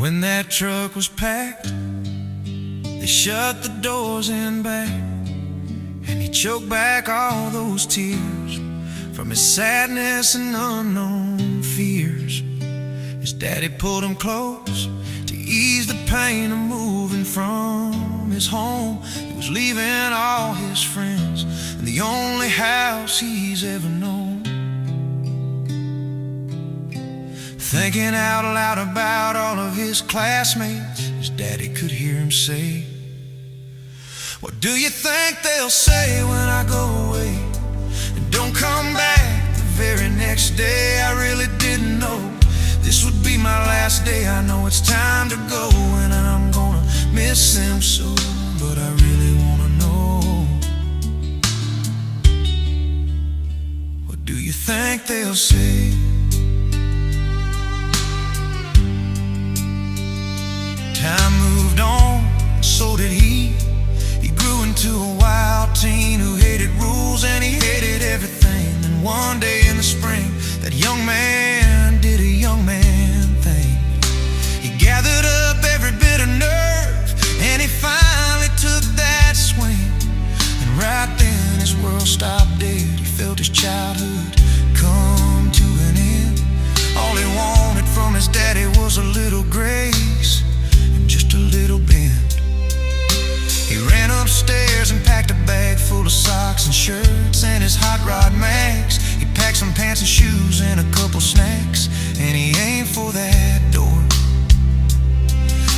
When that truck was packed, they shut the doors in back, and he choked back all those tears from his sadness and unknown fears. His daddy pulled him close to ease the pain of moving from his home. He was leaving all his friends and the only house he's ever known. Thinking out loud about all of his classmates, his daddy could hear him say, "What do you think they'll say when I go away and don't come back the very next day? I really didn't know this would be my last day. I know it's time to go and I'm gonna miss them so, but I really wanna know, what do you think they'll say?" Time moved on, so did he. He grew into a wild teen who hated rules and he hated everything. And one day in the spring, that young man did a young man thing. He gathered up every bit of nerve and he finally took that swing. And right then his world stopped dead. He felt his childhood come to an end. All he wanted from his daddy was a little grace, just a little bend. He ran upstairs and packed a bag full of socks and shirts and his hot rod mags. He packed some pants and shoes and a couple snacks, and he aimed for that door.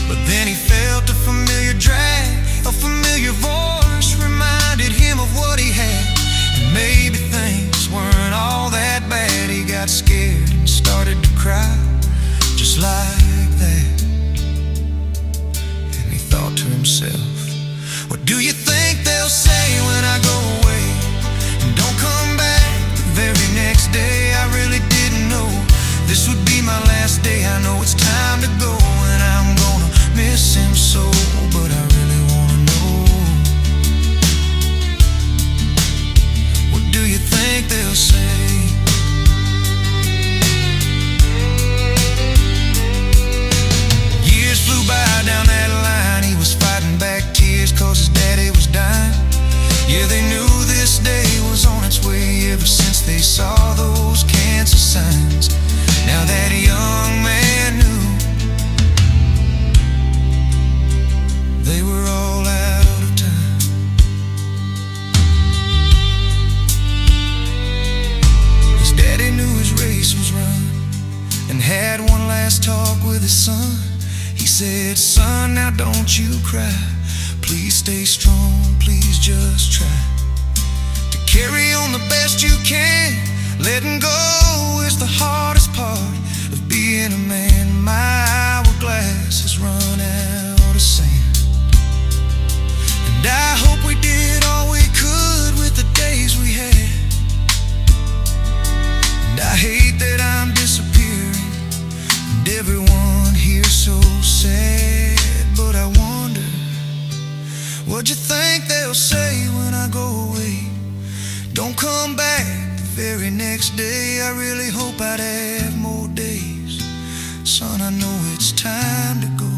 But then he felt a familiar drag. A familiar voice reminded him of what he had, and maybe things weren't all that bad. He got scared and started to cry, just like that. Thought to himself, what do you think they'll say when I go away and don't come back the very next day? I really didn't know this would be my last day. I know it's time to go and I'm gonna miss him so, but I really wanna know, what do you think they'll say? Years flew by down that line. He was fighting back tears cause his daddy was dying. Yeah, they knew this day was on its way ever since they saw those cancer signs. Now that young man knew they were all out of time. His daddy knew his race was run and had one last talk with his son. He said, "Son, now don't you cry. Please stay strong, please just try to carry on the best you can. Letting go is the hardest part of being a man. My hourglass has run out of sand, and I hope we did all we could with the days we had. And I hate that I'm disappearing and everyone here so sad, but I wonder, what'd you think they'll say when I go away? Don't come back the very next day. I really hope I'd have more days. Son, I know it's time to go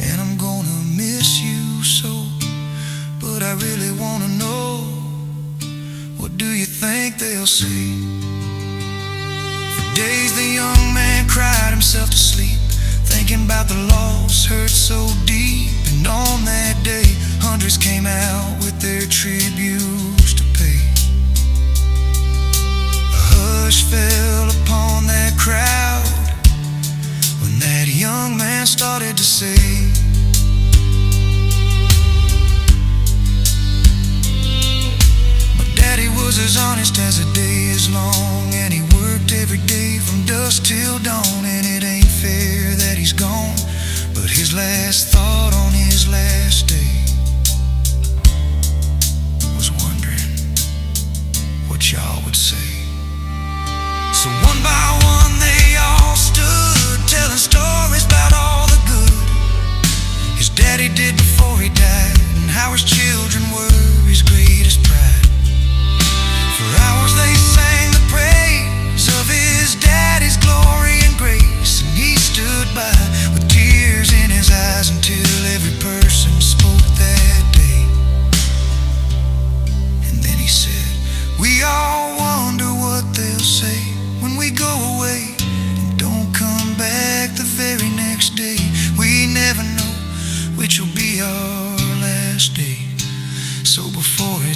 and I'm gonna miss you so, but I really wanna know, what do you think they'll say?" For days the young man cried himself to sleep, thinking about the loss hurt so deep. And on that day, hundreds came out with their tributes to pay. A hush fell upon that crowd when that young man started to say, "My daddy was as honest as a day is long, and he worked every day from dusk till dawn. And it ain't fair that he's gone, but his last thought on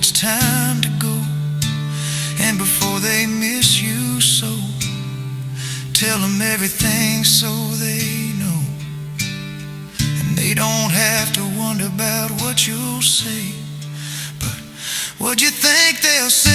it's time to go. And before they miss you so, tell them everything so they know. And they don't have to wonder about what you'll say, but what you think they'll say.